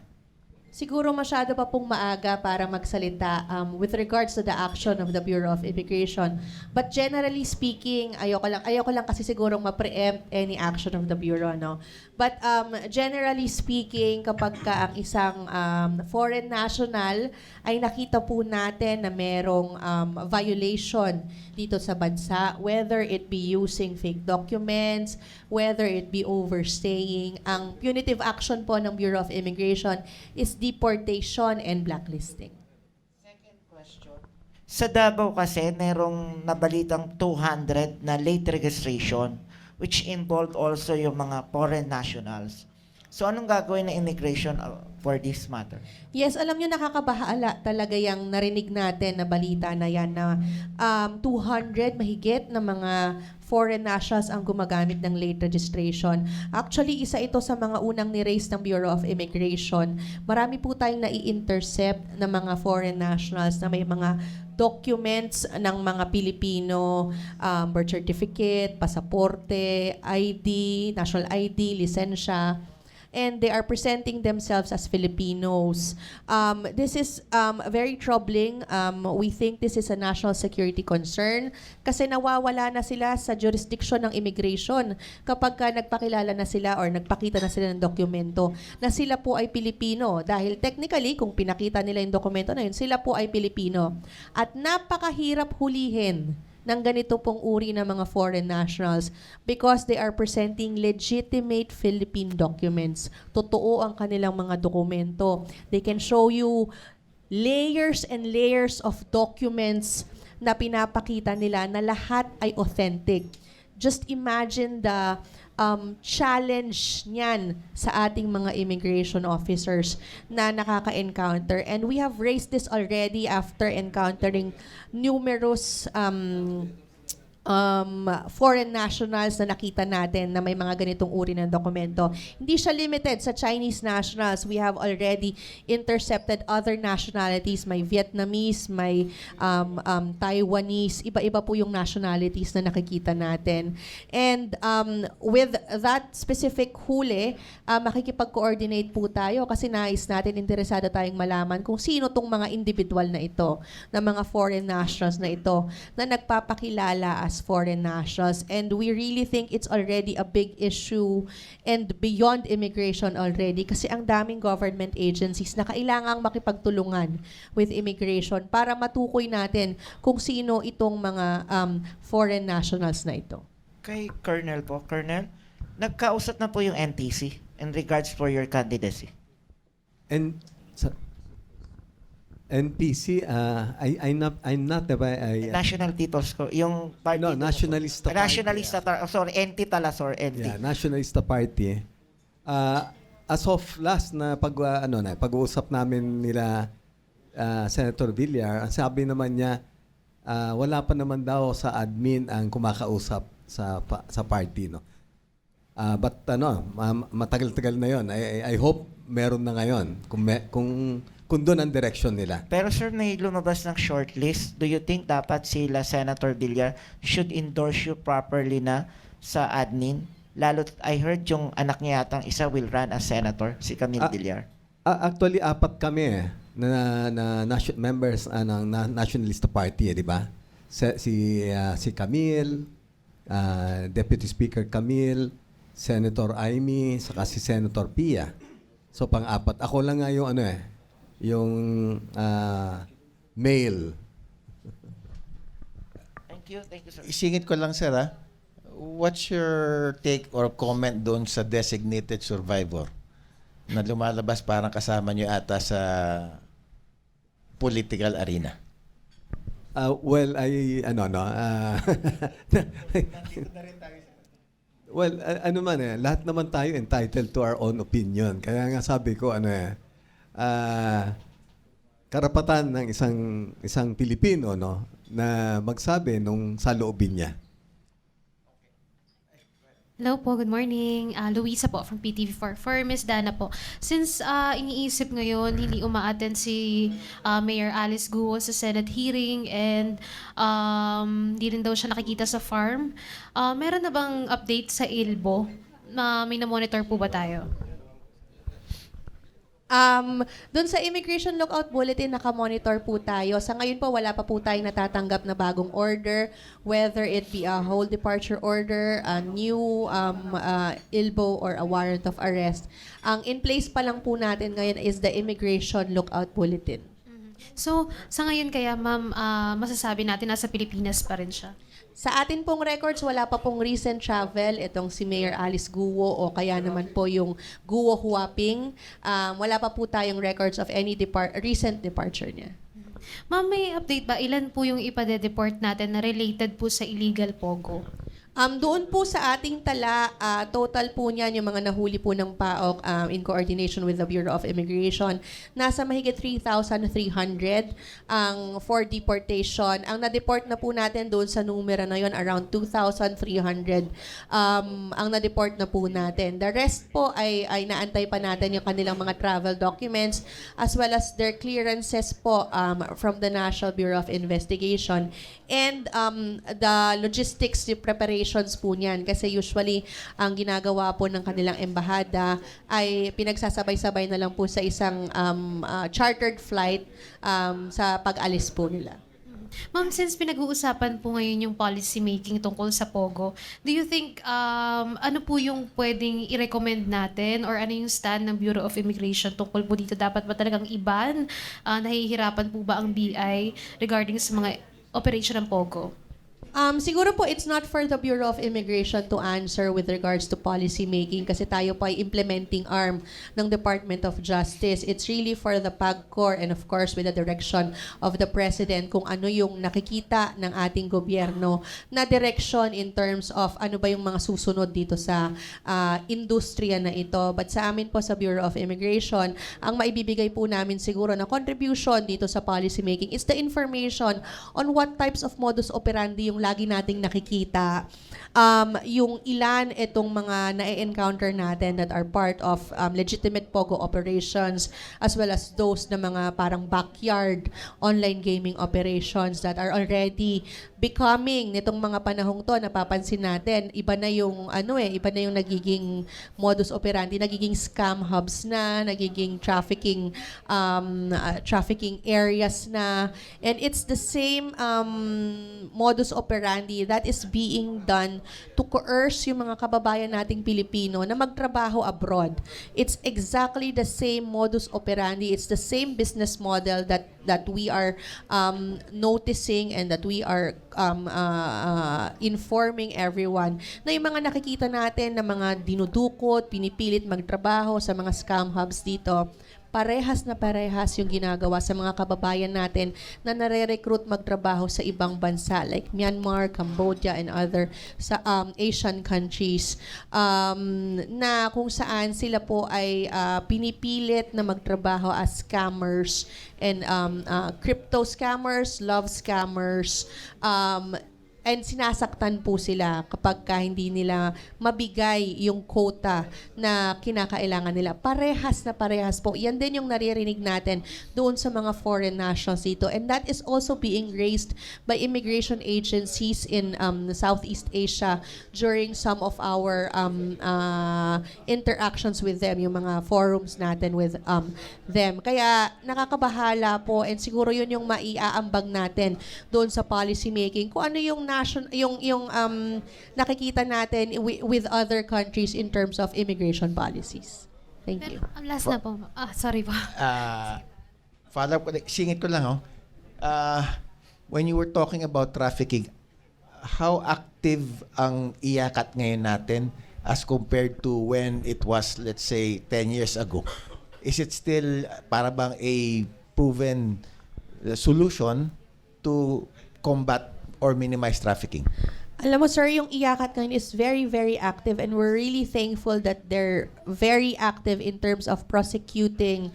Siguro masyado pa pong maaga para magsalita with regards to the action of the Bureau of Immigration. But generally speaking, ayoko lang kasi sigurong ma-preempt any action of the Bureau, no? But generally speaking, kapag ka ang isang foreign national ay nakita po natin na merong violation dito sa bansa, whether it be using fake documents, whether it be overstaying, ang punitive action po ng Bureau of Immigration is deportation and blacklisting. Second question. Sa Davao kasi, merong nabalitang 200 na late registration which involved also yung mga foreign nationals. So anong gagawin ng immigration for this matter? Yes, alam nyo, nakakabahala talaga yung narinig natin na balita na yan na 200 mahigit na mga foreign nationals ang gumagamit ng late registration. Actually, isa ito sa mga unang ni-raise ng Bureau of Immigration. Marami po tayong nai-intercept na mga foreign nationals na may mga documents ng mga Pilipino, birth certificate, pasaporte, ID, national ID, lisensya, and they are presenting themselves as Filipinos. This is very troubling. We think this is a national security concern kasi nawawala na sila sa jurisdiction ng immigration kapag ka nagpakilala na sila or nagpakita na sila ng dokumento na sila po ay Pilipino. Dahil technically, kung pinakita nila yung dokumento na yun, sila po ay Pilipino. At napakahirap hulihin ng ganito pong uri ng mga foreign nationals because they are presenting legitimate Philippine documents. Totoo ang kanilang mga dokumento. They can show you layers and layers of documents na pinapakita nila na lahat ay authentic. Just imagine the challenge niyan sa ating mga immigration officers na nakaka-encounter. And we have raised this already after encountering numerous foreign nationals na nakita natin na may mga ganitong uri ng dokumento. Hindi siya limited sa Chinese nationals. We have already intercepted other nationalities. May Vietnamese, may Taiwanese. Iba-iba po yung nationalities na nakikita natin. And with that specific huli, makikipag-coordinate po tayo kasi nais natin, interesado tayong malaman kung sino tong mga individual na ito, na mga foreign nationals na ito, na nagpapakilala as foreign nationals. And we really think it's already a big issue and beyond immigration already kasi ang daming government agencies na kailangang makipagtulungan with immigration para matukoy natin kung sino itong mga foreign nationals na ito. Kay Colonel po, Colonel, nagkausap na po yung NTC in regards for your candidacy. And sa NPC, I'm not the National People's yung party. no, Nationalista Party. Nationalista, sorry, NT Talasor, NT. Yeah, Nationalista Party. As of last na pag-uusap namin nila Senator Villar, ang sabi naman niya wala pa naman daw sa admin ang kumakausap sa party, no. But matagal-tagal na 'yon. I hope meron na ngayon kung doon ang direction nila. Pero sir, may lumabas ng shortlist. Do you think dapat sila Senator Villar should endorse you properly na sa admin? Lalo, I heard yung anak niya yatang isa will run as senator, si Camille Villar. Actually, 4 kami na members ng Nationalista Party, di ba? Si Camille, Deputy Speaker Camille, Senator Amy, saka si Senator Pia. So, pang-4. Ako lang nga yung yung male. Thank you sir. Isingit ko lang, sir, what's your take or comment doon sa designated survivor na lumalabas parang kasama nyo ata sa political arena? Well, well, lahat naman tayo entitled to our own opinion. Kaya nga sabi ko, karapatan ng isang Pilipino, no, na magsabi nung saloobin niya. Hello po, good morning. Luisa po from PTV4. For Ms. Dana po, since iniisip ngayon hindi umaattend si Mayor Alice Guo sa Senate hearing and hindi rin daw siya nakikita sa farm, meron na bang update sa ILBO? May na-monitor po ba tayo? Doon sa Immigration Lookout Bulletin, naka-monitor po tayo. Sa ngayon po, wala pa po tayong natatanggap na bagong order, whether it be a whole departure order, a new ILBO, or a warrant of arrest. Ang in place pa lang po natin ngayon is the Immigration Lookout Bulletin. So, sa ngayon kaya, ma'am, masasabi natin nasa Pilipinas pa rin siya? Sa atin pong records, wala pa pong recent travel. Itong si Mayor Alice Guo o kaya naman po yung Guo Huaping. Wala pa po tayong records of any recent departure niya. Ma'am, may update ba? Ilan po yung ipade-deport natin na related po sa illegal POGO? Doon po sa ating tala, total po niyan yung mga nahuli po ng PAOK in coordination with the Bureau of Immigration. Nasa mahigit 3,300 ang for deportation. Ang na-deport na po natin doon sa numero na yon around 2,300 ang na-deport na po natin. The rest po ay naantay pa natin yung kanilang mga travel documents as well as their clearances po from the National Bureau of Investigation. And the logistics, the preparations po niyan. Kasi usually, ang ginagawa po ng kanilang embahada ay pinagsasabay-sabay na lang po sa isang chartered flight sa pag-alis po nila. Ma'am, since pinag-uusapan po ngayon yung policy making tungkol sa POGO, do you think ano po yung pwedeng i-recommend natin or ano yung stand ng Bureau of Immigration tungkol po dito? Dapat ba talagang iban? Nahihirapan po ba ang BI regarding sa mga operation ng POGO? Siguro po it's not for the Bureau of Immigration to answer with regards to policy making kasi tayo po ay implementing arm ng Department of Justice. It's really for the PAGCOR and of course with the direction of the President kung ano yung nakikita ng ating gobyerno na direction in terms of ano ba yung mga susunod dito sa industriya na ito. But sa amin po sa Bureau of Immigration, ang maibibigay po namin siguro na contribution dito sa policy making is the information on what types of modus operandi yung lagi nating nakikita, yung ilan itong mga na-encounter natin that are part of legitimate POGO operations as well as those na mga parang backyard online gaming operations that are already becoming nitong mga panahong to, napapansin natin, iba na yung iba na yung nagiging modus operandi, nagiging scam hubs na, nagiging trafficking areas na, and it's the same modus operandi that is being done to coerce yung mga kababayan nating Pilipino na magtrabaho abroad. It's exactly the same modus operandi, it's the same business model that we are noticing and that we are informing everyone na yung mga nakikita natin na mga dinudukot, pinipilit magtrabaho sa mga scam hubs dito, parehas na parehas yung ginagawa sa mga kababayan natin na nare-recruit magtrabaho sa ibang bansa like Myanmar, Cambodia, and other sa Asian countries na kung saan sila po ay pinipilit na magtrabaho as scammers and crypto scammers, love scammers, and sinasaktan po sila kapag hindi nila mabigay yung quota na kinakailangan nila. Parehas na parehas po. Yan din yung naririnig natin doon sa mga foreign nationals dito. And that is also being raised by immigration agencies in Southeast Asia during some of our interactions with them, yung mga forums natin with them. Kaya nakakabahala po and siguro yun yung maiaambag natin doon sa policy making. Kung ano yung nakikita natin with other countries in terms of immigration policies. Thank you. Pero, last na po. Sorry po. Follow up, singit ko lang, when you were talking about trafficking, how active ang IACAT ngayon natin as compared to when it was, let's say, 10 years ago? Is it still para bang a proven solution to combat or minimize trafficking? Alam mo, sir, yung IACAT ngayon is very, very active and we're really thankful that they're very active in terms of prosecuting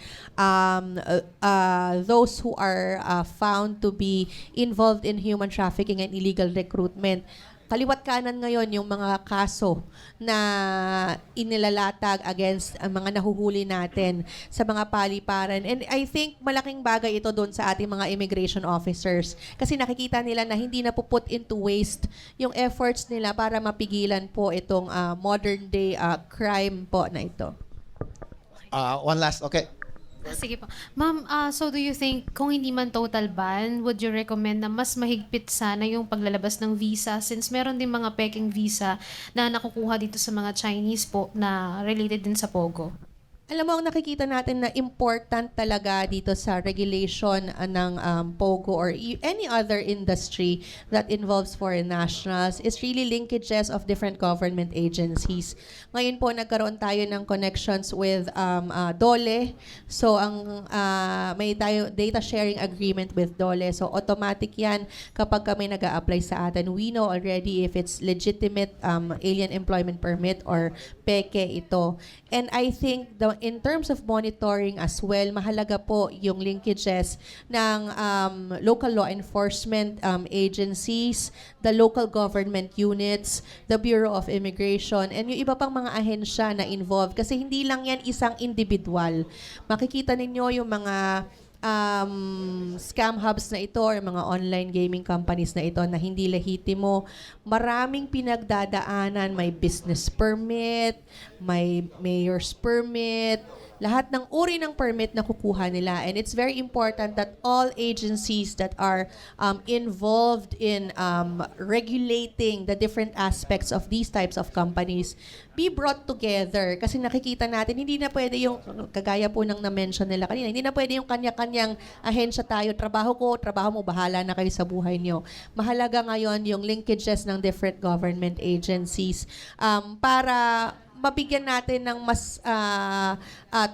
those who are found to be involved in human trafficking and illegal recruitment. Kaliwat kanan ngayon yung mga kaso na inilalatag against ang mga nahuhuli natin sa mga paliparan. And I think malaking bagay ito doon sa ating mga immigration officers kasi nakikita nila na hindi na put into waste yung efforts nila para mapigilan po itong modern day crime po na ito. One last, okay. Sige po. Ma'am, so do you think kung hindi man total ban, would you recommend na mas mahigpit sana yung paglalabas ng visa since meron din mga peking visa na nakukuha dito sa mga Chinese po na related din sa POGO? Alam mo, ang nakikita natin na important talaga dito sa regulation ng POGO or any other industry that involves foreign nationals is really linkages of different government agencies. Ngayon po, nagkaroon tayo ng connections with DOLE. So, may tayo data sharing agreement with DOLE. So, automatic yan kapag kami nag-a-apply sa atin. We know already if it's legitimate alien employment permit or PEKE ito. And I think in terms of monitoring as well, mahalaga po yung linkages ng local law enforcement agencies, the local government units, the Bureau of Immigration, and yung iba pang mga ahensya na involved. Kasi hindi lang yan isang individual. Makikita ninyo yung mga scam hubs na ito or mga online gaming companies na ito na hindi lehitimo, maraming pinagdadaanan, may business permit, may mayor's permit, lahat ng uri ng permit na kukuha nila. And it's very important that all agencies that are involved in regulating the different aspects of these types of companies be brought together. Kasi nakikita natin, hindi na pwede yung, kagaya po ng na-mention nila kanina, hindi na pwede yung kanya-kanyang ahensya tayo, trabaho ko, trabaho mo, bahala na kayo sa buhay nyo. Mahalaga ngayon yung linkages ng different government agencies para mabigyan natin ng mas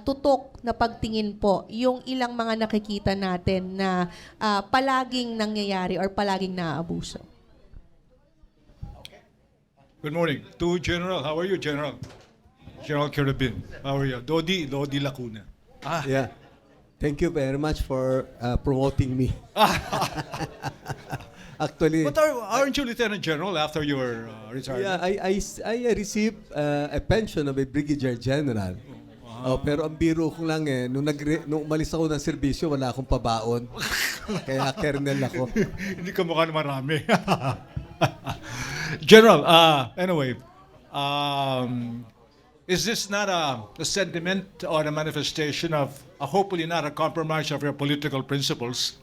tutok na pagtingin po yung ilang mga nakikita natin na palaging nangyayari or palaging naaabuso. Good morning. To General, how are you, General? General Carabin, how are you? Lodi Lacuna. Yeah. Thank you very much for promoting me. Actually, But aren't you Lieutenant General after your retirement? yeah, I received a pension of a Brigadier General. Oh, pero ang biro ko lang nung umalis ako ng serbisyo, wala akong pabaon. Kaya colonel ako. Hindi ka mukha na marami. General, anyway, is this not a sentiment or a manifestation of, hopefully not a compromise of your political principles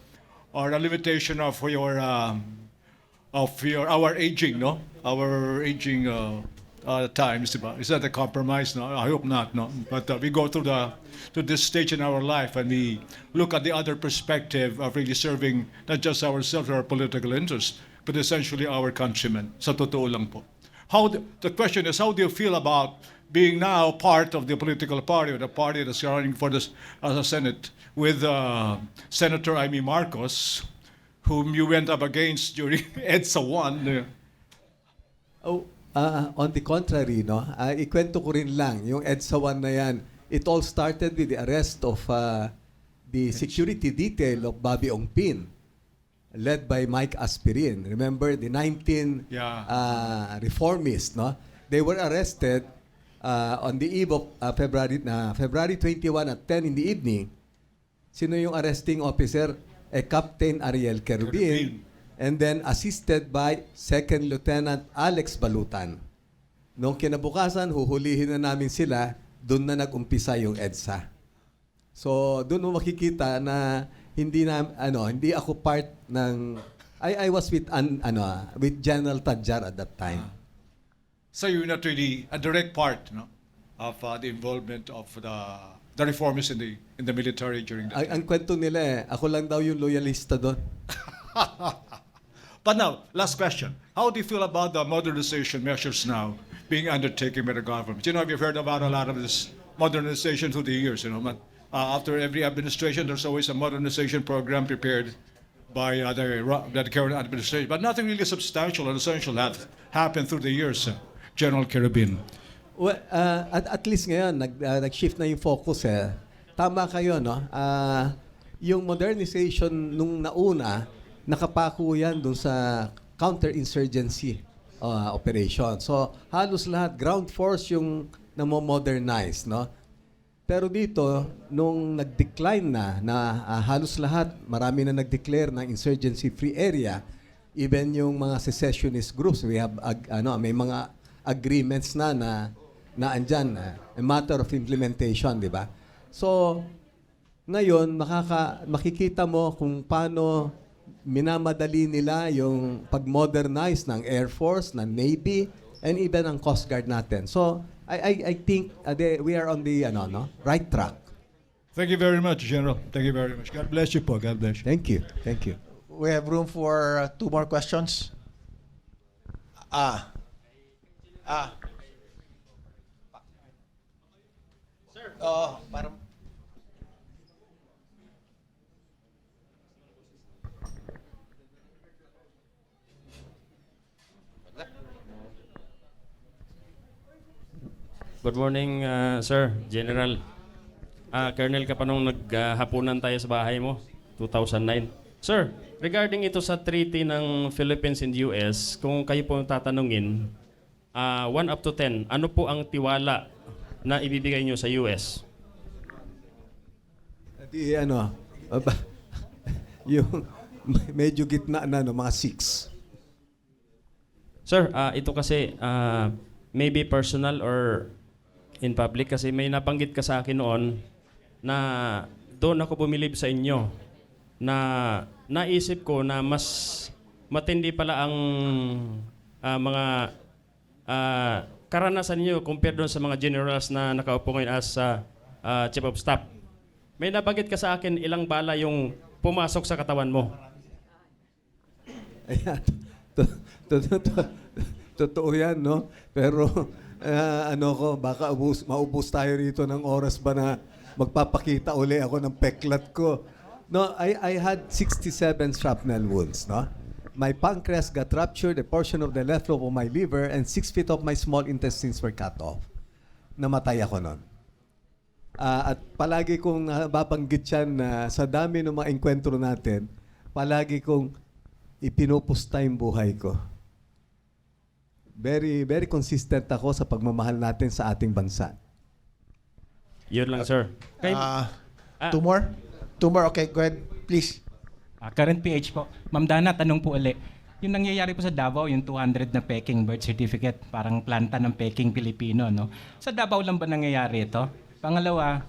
or a limitation of our aging, no? Our aging times, diba? Is that a compromise? No, I hope not. No, but we go through to this stage in our life, and we look at the other perspective of really serving not just ourselves or our political interests, but essentially our countrymen. Sa totoo lang po. The question is, how do you feel about being now part of the political party, or the party that's running for this as a Senate with Senator Amy Marcos, whom you went up against during EDSA 1? On the contrary, no, ikwento ko rin lang, yung EDSA 1 na yan, it all started with the arrest of the security detail of Bobby Ongpin, led by Mike Aspirin. Remember, the 19 reformists, no? They were arrested on the eve of February 21 at 10 in the evening. Sino yung arresting officer? Captain Ariel Kerubin, and then assisted by Second Lieutenant Alex Balutan. Noong kinabukasan, huhulihin na namin sila, doon na nag-umpisa yung EDSA. So, doon mo makikita na hindi ako part ng I was with with General Tadjar at that time. So you're not really a direct part, no, of the involvement of the reformists in the military during that Ang kwento nila ako lang daw yung loyalista doon. But now, last question. How do you feel about the modernization measures now being undertaken by the government? You know, we've heard about a lot of this modernization through the years. You know, but, after every administration, there's always a modernization program prepared by the current administration. But nothing really substantial and essential have happened through the years, General Carabin. Well, at least ngayon, nag-shift na yung focus Tama kayo, no? Yung modernization nung nauna, nakapako yan dun sa counter-insurgency operation. So, halos lahat, ground force yung namo-modernize, no? Pero dito, nung nag-decline na halos lahat, marami na nag-declare ng insurgency-free area, even yung mga secessionist groups, we have, may mga agreements na andyan, a matter of implementation, di ba? So, ngayon, makikita mo kung paano minamadali nila yung pag-modernize ng Air Force, ng Navy, and even ang Coast Guard natin. So, I think we are on the right track. Thank you very much, General. Thank you very much. God bless you po. God bless you. Thank you. Thank you. We have room for two more questions. Sir, parang Good morning, sir, General. Colonel ka pa nung naghapunan tayo sa bahay mo, 2009. Sir, regarding ito sa treaty ng Philippines and US, kung kayo po tatanungin, 1 up to 10, ano po ang tiwala na ibibigay nyo sa US? Di yung medyo gitna na, no, mga 6. Sir, ito kasi maybe personal or in public kasi may nabanggit ka sa akin noon na doon ako bumilib sa inyo na naisip ko na mas matindi pala ang mga karanasan niyo compared doon sa mga generals na nakaupo ngayon as chief of staff. May nabanggit ka sa akin ilang bala yung pumasok sa katawan mo. Ayan. Totoo yan, no? Pero baka maubos tayo rito ng oras ba na magpapakita uli ako ng peklat ko. No, I had 67 shrapnel wounds, no? My pancreas got ruptured, a portion of the left lobe of my liver, and 6 feet of my small intestines were cut off. Namatay ako nun. At palagi kong babanggit yan na sa dami ng mga enkwentro natin, palagi kong ipinupusta yung buhay ko. Very, very consistent ako sa pagmamahal natin sa ating bansa. Yun lang, sir. two more? Two more, okay, go ahead, please. Current PH po. Ma'am Dana, tanong po uli. Yung nangyayari po sa Davao, yung 200 na Peking birth certificate, parang planta ng Peking Pilipino, no? Sa Davao lang ba nangyayari ito? Pangalawa,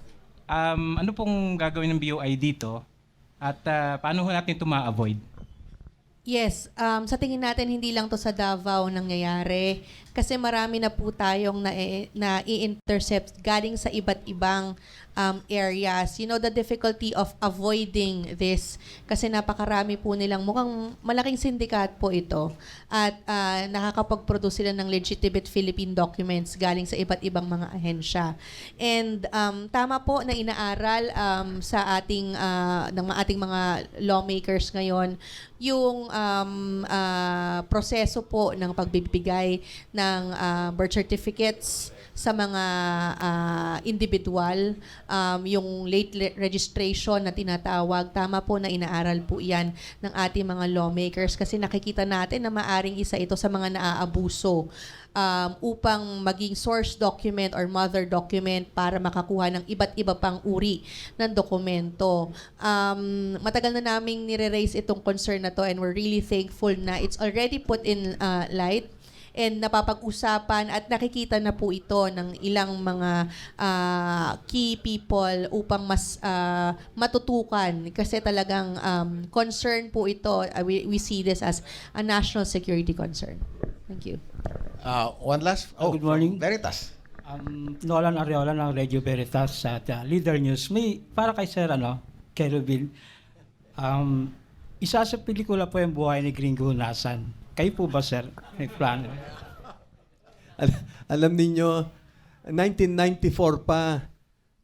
ano pong gagawin ng BOI dito? At paano ho natin ito ma-avoid? Yes, sa tingin natin hindi lang to sa Davao nangyayari kasi marami na po tayong na-i-intercept galing sa iba't ibang areas. You know, the difficulty of avoiding this kasi napakarami po nilang mukhang malaking sindikat po ito at nakakapag-produce sila ng legitimate Philippine documents galing sa iba't ibang mga ahensya. And tama po na inaaral sa ating mga lawmakers ngayon yung proseso po ng pagbibigay ng birth certificates sa mga individual, yung late registration na tinatawag, tama po na inaaral po yan ng ating mga lawmakers kasi nakikita natin na maaring isa ito sa mga naaabuso upang maging source document or mother document para makakuha ng iba't iba pang uri ng dokumento. Matagal na naming nire-raise itong concern na to and we're really thankful na it's already put in light and napapag-usapan at nakikita na po ito ng ilang mga key people upang mas matutukan kasi talagang concern po ito. We see this as a national security concern. Thank you. One last. Good morning. Veritas. Nolan Arreola ng Radio Veritas at Leader News. May para kay Sir kay Rubil. Isa sa pelikula po yung buhay ni Gringo Nasan. Kayo po ba, Sir? May plano? Alam ninyo, 1994 pa,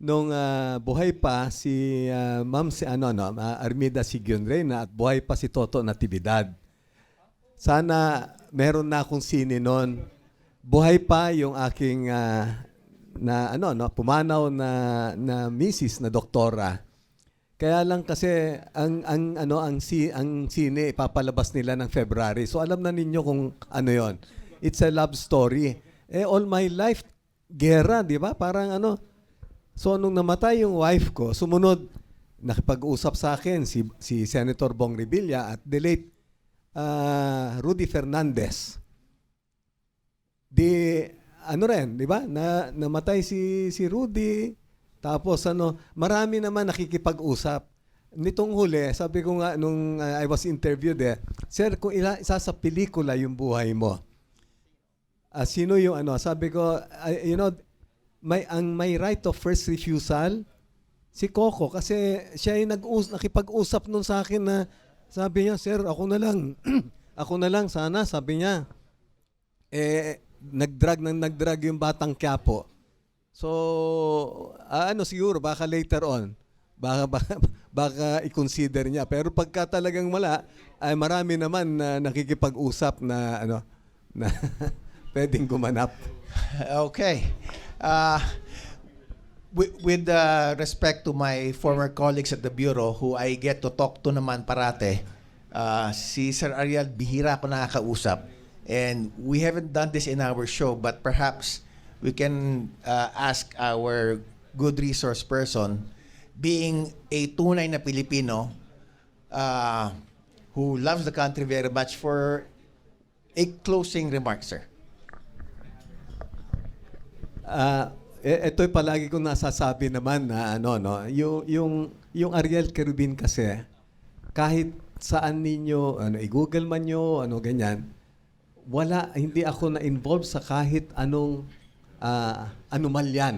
nung buhay pa si Ma'am Armida Sigion Reyna at buhay pa si Toto Natividad. Sana meron na akong sine noon. Buhay pa yung aking pumanaw na misis na doktora. Kaya lang kasi ang sine ipapalabas nila ng February. So alam na ninyo kung ano 'yon. It's a love story. All my life gera, 'di ba? Parang So nung namatay yung wife ko, sumunod nakipag-usap sa akin si Senator Bong Revilla at the late Rudy Fernandez. Rin, 'di ba? Namatay si Rudy. Tapos marami naman nakikipag-usap. Nitong huli, sabi ko nga nung I was interviewed Sir, kung isa sa pelikula yung buhay mo, sino yung sabi ko, may right of first refusal si Coco kasi siya yung nakipag-usap nun sa akin na sabi niya, sir, ako na lang. Ako na lang sana, sabi niya. Nag-drag yung batang Quiapo. So, siguro, baka later on, baka i-consider niya. Pero pagka talagang wala, ay marami naman na nakikipag-usap na, na pwedeng gumanap. Okay. With respect to my former colleagues at the Bureau who I get to talk to naman parate, si Sir Ariel, bihira ko nakakausap. And we haven't done this in our show, but perhaps we can ask our good resource person, being a tunay na Pilipino who loves the country very much, for a closing remark, sir. Ito'y palagi kong nasasabi naman na yung Ariel Kerubin kasi kahit saan ninyo i-google man nyo ganyan, hindi ako na-involve sa kahit anong anomalya,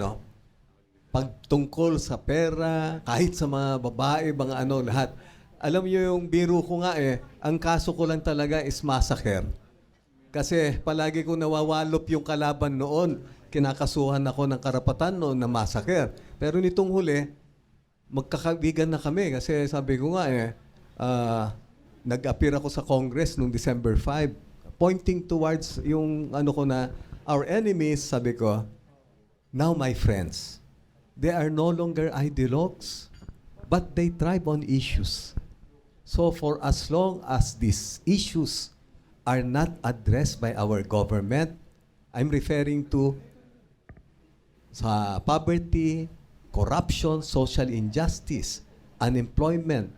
pagtungkol sa pera, kahit sa mga babae, mga lahat. Alam niyo yung biro ko nga ang kaso ko lang talaga is massacre. Kasi palagi kong nawawalop yung kalaban noon. Kinakasuhan ako ng karapatan noon na massacre. Pero nitong huli, magkakaibigan na kami kasi sabi ko nga nag-appear ako sa Congress noong December 5 pointing towards yung ko na our enemies, sabi ko, now my friends, they are no longer ideologues, but they thrive on issues. So for as long as these issues are not addressed by our government, I'm referring to sa poverty, corruption, social injustice, unemployment,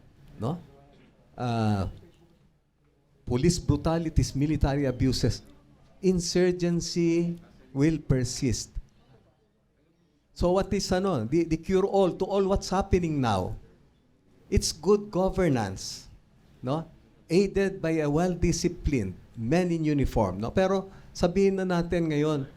police brutalities, military abuses, insurgency will persist. So what is the cure-all to all what's happening now? It's good governance, aided by a well-disciplined men in uniform. Pero sabihin na natin ngayon,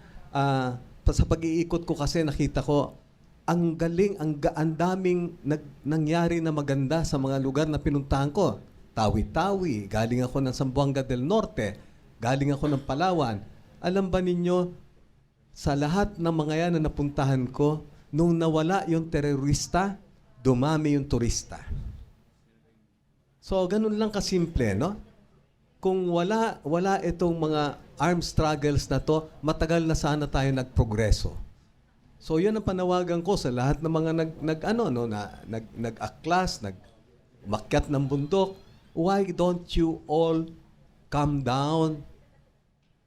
sa pag-iikot ko kasi nakita ko, ang galing, ang daming nangyari na maganda sa mga lugar na pinuntahan ko. Tawi-Tawi, galing ako ng Zamboanga del Norte, galing ako ng Palawan. Alam ba ninyo, sa lahat ng mga yan na napuntahan ko, nung nawala yung terorista, dumami yung turista. So, ganun lang kasimple, Kung wala itong mga armed struggles na to, matagal na sana tayo nagprogreso. So, yan ang panawagan ko sa lahat ng mga nag-aklas, nag-makyat ng bundok. Why don't you all come down,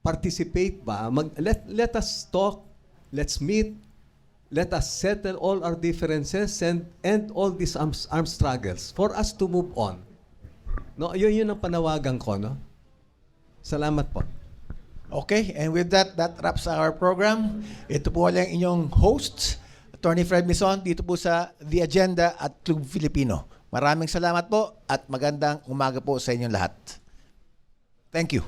participate ba? Let us talk, let's meet, let us settle all our differences and end all these armed struggles for us to move on. Yun ang panawagan ko, Salamat po. Okay, and with that wraps our program. Ito po lang inyong host, Attorney Fred Mison, dito po sa The Agenda at Club Filipino. Maraming salamat po at magandang umaga po sa inyong lahat. Thank you.